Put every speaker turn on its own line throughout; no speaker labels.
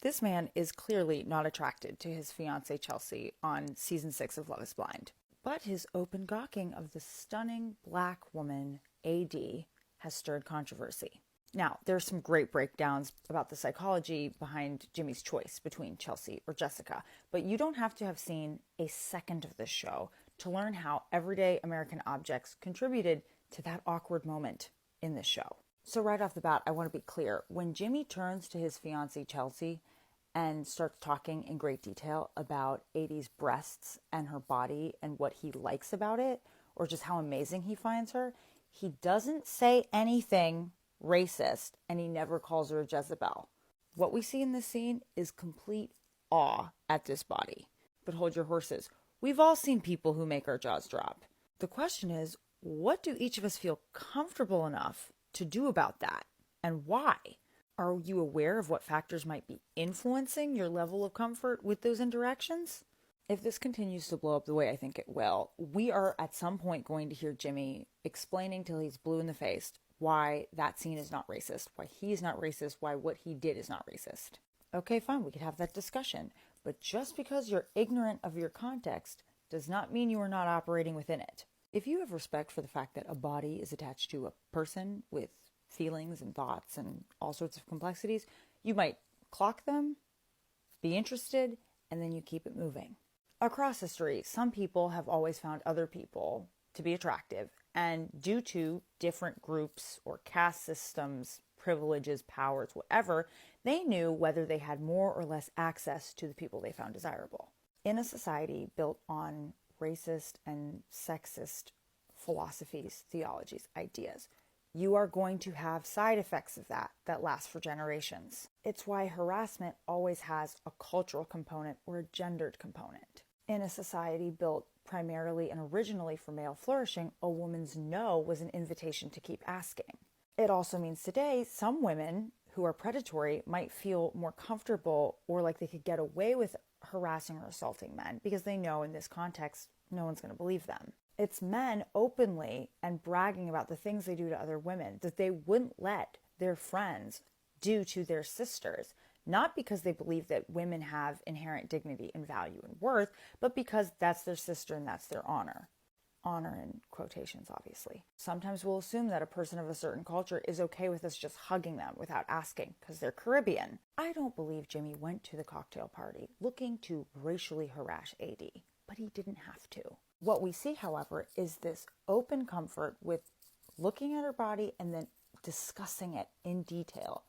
This man is clearly not attracted to his fiancée Chelsea on season 6 of Love is Blind. But his open gawking of the stunning black woman, AD, has stirred controversy. Now, there are some great breakdowns about the psychology behind Jimmy's choice between Chelsea or Jessica, but you don't have to have seen a second of this show to learn how everyday American objects contributed to that awkward moment in this show. So right off the bat, I want to be clear. When Jimmy turns to his fiancée Chelsea and starts talking in great detail about AD's breasts and her body and what he likes about it, or just how amazing he finds her, he doesn't say anything racist, and he never calls her a Jezebel. What we see in this scene is complete awe at this body. But hold your horses. We've all seen people who make our jaws drop. The question is, what do each of us feel comfortable enough to do about that, and why? Are you aware of what factors might be influencing your level of comfort with those interactions? If this continues to blow up the way I think it will, we are at some point going to hear Jimmy explaining till he's blue in the face why that scene is not racist, why he's not racist, why what he did is not racist. Okay, fine, we could have that discussion. But just because you're ignorant of your context does not mean you are not operating within it. If you have respect for the fact that a body is attached to a person with feelings and thoughts and all sorts of complexities, you might clock them, be interested, and then you keep it moving. Across history, some people have always found other people to be attractive, and due to different groups or caste systems, privileges, powers, whatever, they knew whether they had more or less access to the people they found desirable. In a society built on racist and sexist philosophies, theologies, ideas, you are going to have side effects of that last for generations. It's why harassment always has a cultural component or a gendered component. In a society built primarily and originally for male flourishing, a woman's no was an invitation to keep asking. It also means today some women who are predatory might feel more comfortable or like they could get away with harassing or assaulting men because they know in this context no one's going to believe them. It's men openly and bragging about the things they do to other women that they wouldn't let their friends do to their sisters, not because they believe that women have inherent dignity and value and worth, but because that's their sister and that's their honor. Honor in quotations, obviously. Sometimes we'll assume that a person of a certain culture is okay with us just hugging them without asking because they're Caribbean. I don't believe Jimmy went to the cocktail party looking to racially harass AD, but he didn't have to. What we see, however, is this open comfort with looking at her body and then discussing it in detail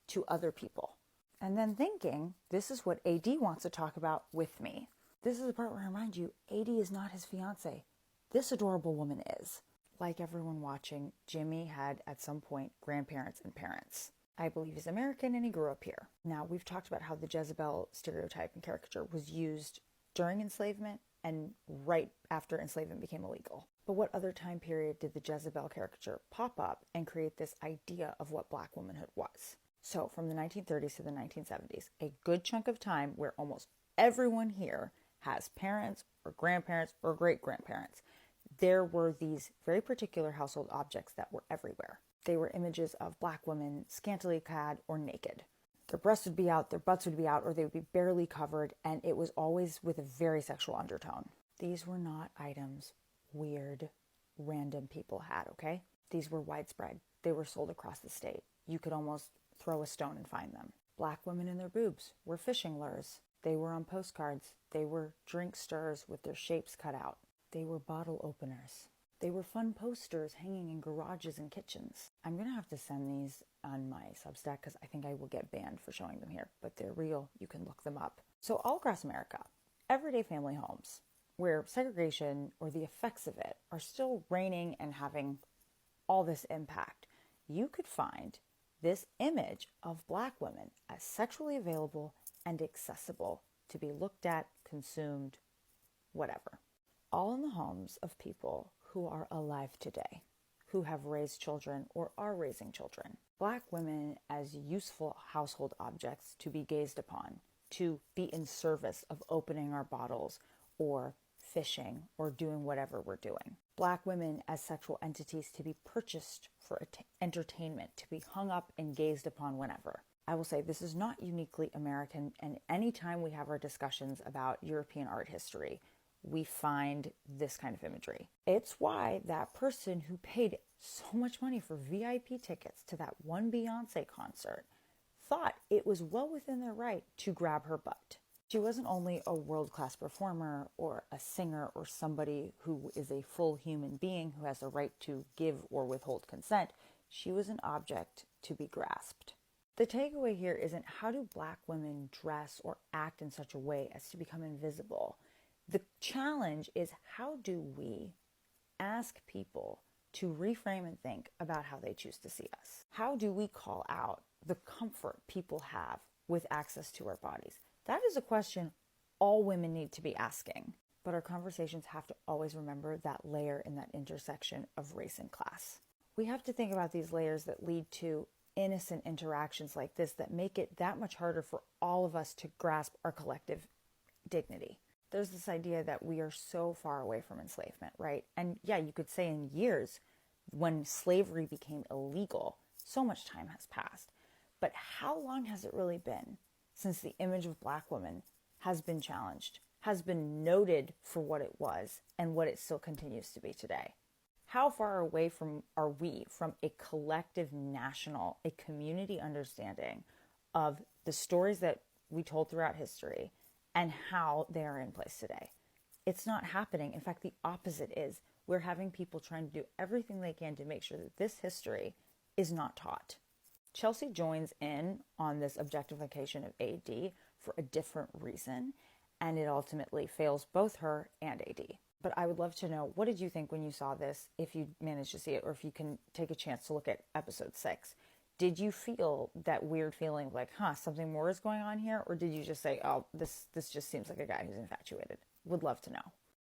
to other people. And then thinking, this is what AD wants to talk about with me. This is the part where I remind you, AD is not his fiance. This adorable woman is. Like everyone watching, Jimmy had at some point grandparents and parents. I believe he's American and he grew up here. Now, we've talked about how the Jezebel stereotype and caricature was used during enslavement and right after enslavement became illegal. But what other time period did the Jezebel caricature pop up and create this idea of what Black womanhood was? So from the 1930s to the 1970s, a good chunk of time where almost everyone here has parents or grandparents or great-grandparents, there were these very particular household objects that were everywhere. They were images of Black women scantily clad or naked. Their breasts would be out, their butts would be out, or they would be barely covered, and it was always with a very sexual undertone. These were not items weird, random people had, okay? These were widespread. They were sold across the state. You could almost throw a stone and find them. Black women and their boobs were fishing lures. They were on postcards. They were drink stirrers with their shapes cut out. They were bottle openers. They were fun posters hanging in garages and kitchens. I'm going to have to send these on my Substack because I think I will get banned for showing them here, but they're real. You can look them up. So all across America, everyday family homes where segregation or the effects of it are still reigning and having all this impact, you could find this image of Black women as sexually available and accessible to be looked at, consumed, whatever. All in the homes of people who are alive today, who have raised children or are raising children. Black women as useful household objects to be gazed upon, to be in service of opening our bottles or fishing or doing whatever we're doing. Black women as sexual entities to be purchased for entertainment, to be hung up and gazed upon whenever. I will say this is not uniquely American, and anytime we have our discussions about European art history, we find this kind of imagery. It's why that person who paid so much money for VIP tickets to that one Beyonce concert thought it was well within their right to grab her butt. She wasn't only a world-class performer or a singer or somebody who is a full human being who has the right to give or withhold consent. She was an object to be grasped. The takeaway here isn't how do Black women dress or act in such a way as to become invisible. The challenge is how do we ask people to reframe and think about how they choose to see us? How do we call out the comfort people have with access to our bodies? That is a question all women need to be asking. But our conversations have to always remember that layer in that intersection of race and class. We have to think about these layers that lead to innocent interactions like this that make it that much harder for all of us to grasp our collective dignity. There's this idea that we are so far away from enslavement, right? And yeah, you could say in years when slavery became illegal, so much time has passed. But how long has it really been since the image of Black women has been challenged, has been noted for what it was and what it still continues to be today? How far away are we from a collective national, a community understanding of the stories that we told throughout history and how they are in place today? It's not happening. In fact, the opposite is. We're having people trying to do everything they can to make sure that this history is not taught. Chelsea joins in on this objectification of AD for a different reason, and it ultimately fails both her and AD. But I would love to know, what did you think when you saw this, if you managed to see it, or if you can take a chance to look at episode 6? Did you feel that weird feeling like, something more is going on here? Or did you just say, oh, this just seems like a guy who's infatuated? Would love to know.